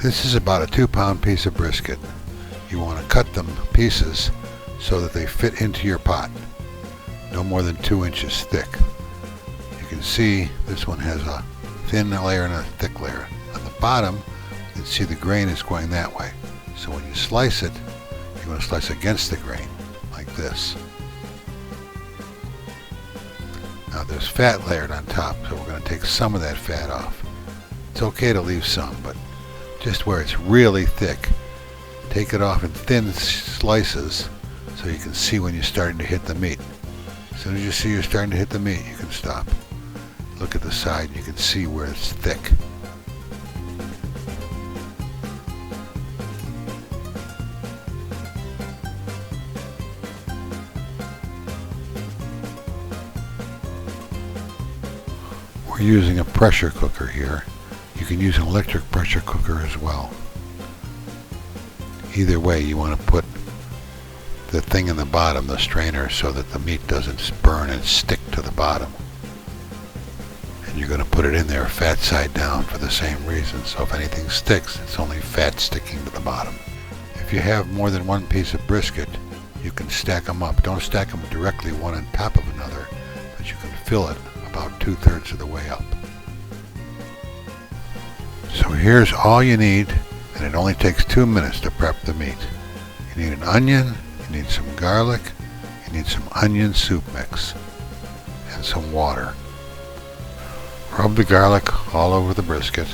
This is about a 2-pound piece of brisket. You want to cut them pieces so that they fit into your pot. No more than 2 inches thick. You can see this one has a thin layer and a thick layer. On the bottom, you can see the grain is going that way. So when you slice it, you want to slice against the grain, like this. Now there's fat layered on top, so we're going to take some of that fat off. It's okay to leave some, but just where it's really thick, take it off in thin slices so you can see when you're starting to hit the meat. As soon as you see you're starting to hit the meat, you can stop. Look at the side, you can see where it's thick. We're using a pressure cooker here. You can use an electric pressure cooker as well. Either way, you want to put the thing in the bottom, the strainer, so that the meat doesn't burn and stick to the bottom. And you're going to put it in there fat side down for the same reason. So if anything sticks, it's only fat sticking to the bottom. If you have more than one piece of brisket, you can stack them up. Don't stack them directly one on top of another, but you can fill it about 2/3 of the way up. So here's all you need, and it only takes 2 minutes to prep the meat. You need an onion, you need some garlic, you need some onion soup mix, and some water. Rub the garlic all over the brisket.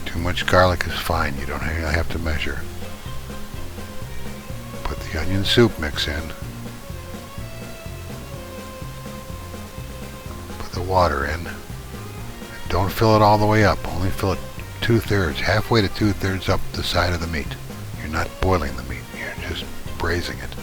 Too much garlic is fine, you don't have to measure. Put the onion soup mix in. Put the water in. Don't fill it all the way up, only fill it 2/3, halfway to 2/3 up the side of the meat. You're not boiling the meat, you're just braising it.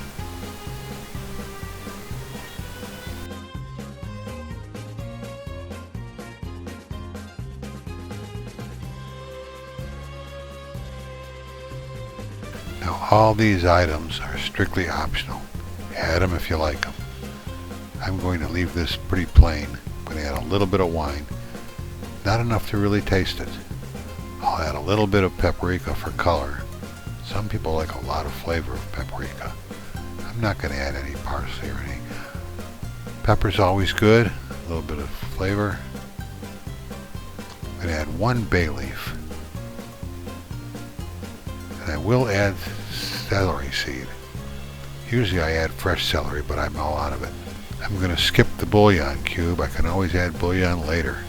Now all these items are strictly optional. Add them if you like them. I'm going to leave this pretty plain. I'm going to add a little bit of wine. Not enough to really taste it. I'll add a little bit of paprika for color. Some people like a lot of flavor of paprika. I'm not going to add any parsley or any. Pepper's always good, a little bit of flavor. I'm going to add 1 bay leaf. And I will add celery seed. Usually I add fresh celery, but I'm all out of it. I'm going to skip the bouillon cube. I can always add bouillon later.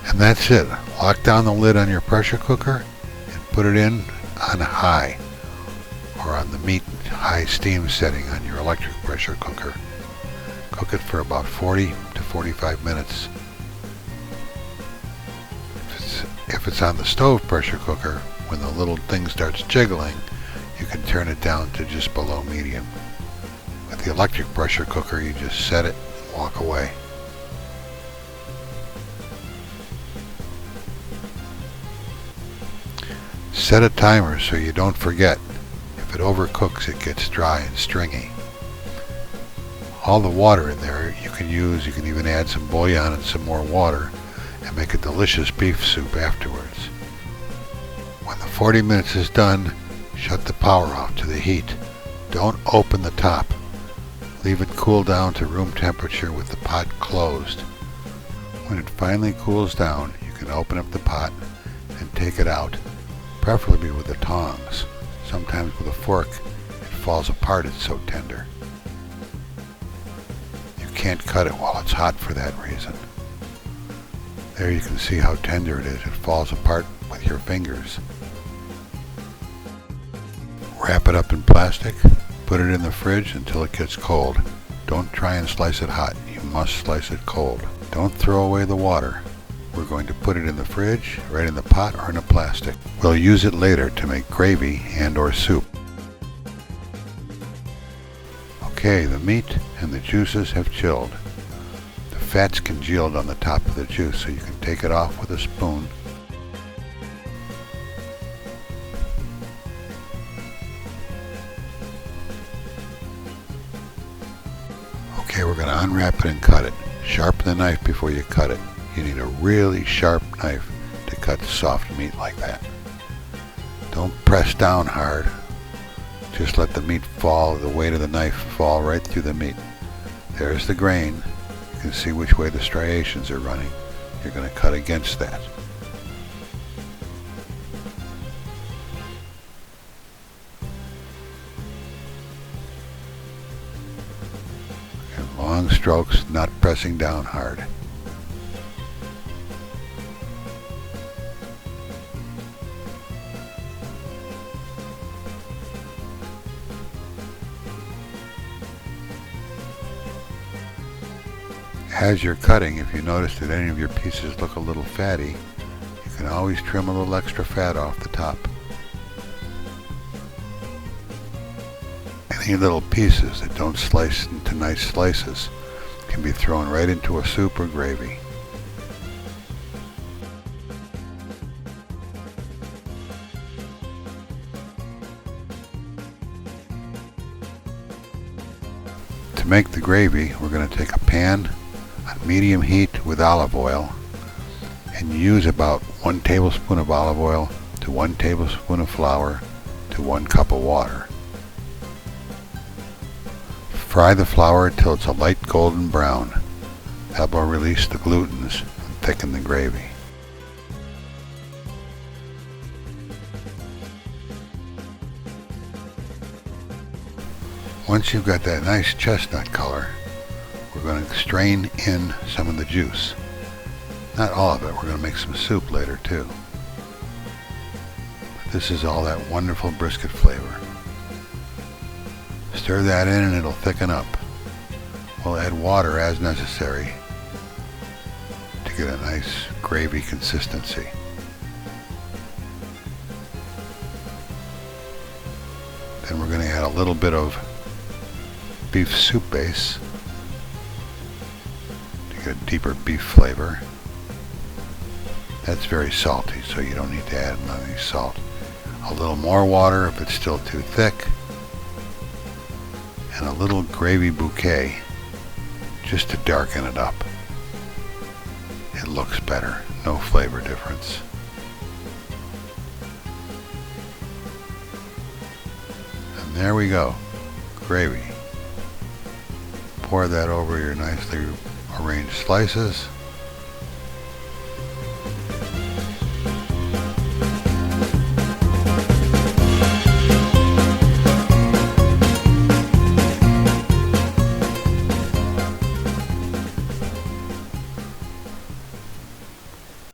And that's it. Lock down the lid on your pressure cooker and put it in on high, or on the meat high steam setting on your electric pressure cooker. Cook it for about 40 to 45 minutes. If it's on the stove pressure cooker, when the little thing starts jiggling, you can turn it down to just below medium. With the electric pressure cooker, you just set it and walk away. Set a timer so you don't forget. If it overcooks, it gets dry and stringy. All the water in there you can use. You can even add some bouillon and some more water and make a delicious beef soup afterwards. When the 40 minutes is done, shut the power off to the heat. Don't open the top. Leave it cool down to room temperature with the pot closed. When it finally cools down, you can open up the pot and take it out, preferably with the tongs. Sometimes with a fork, it falls apart, it's so tender. You can't cut it while it's hot for that reason. There you can see how tender it is. It falls apart with your fingers. Wrap it up in plastic, put it in the fridge until it gets cold. Don't try and slice it hot. You must slice it cold. Don't throw away the water. We're going to put it in the fridge, right in the pot or in a plastic. We'll use it later to make gravy and or soup. Okay, the meat and the juices have chilled. The fat's congealed on the top of the juice, so you can take it off with a spoon. Okay, we're going to unwrap it and cut it. Sharpen the knife before you cut it. You need a really sharp knife to cut soft meat like that. Don't press down hard. Just let the meat fall, the weight of the knife fall right through the meat. There's the grain. You can see which way the striations are running. You're going to cut against that. And long strokes, not pressing down hard. As you're cutting, if you notice that any of your pieces look a little fatty, you can always trim a little extra fat off the top. Any little pieces that don't slice into nice slices can be thrown right into a soup or gravy. To make the gravy, we're going to take a pan on medium heat with olive oil and use about 1 tablespoon of olive oil to 1 tablespoon of flour to 1 cup of water. Fry the flour till it's a light golden brown. That will release the glutens and thicken the gravy. Once you've got that nice chestnut color, we're going to strain in some of the juice. Not all of it, we're going to make some soup later too. But this is all that wonderful brisket flavor. Stir that in and it'll thicken up. We'll add water as necessary to get a nice gravy consistency. Then we're going to add a little bit of beef soup base to get a deeper beef flavor. That's very salty, so you don't need to add any salt. A little more water if it's still too thick, and a little gravy bouquet just to darken it up. It looks better, no flavor difference. And there we go, gravy. Pour that over your nicely arranged slices.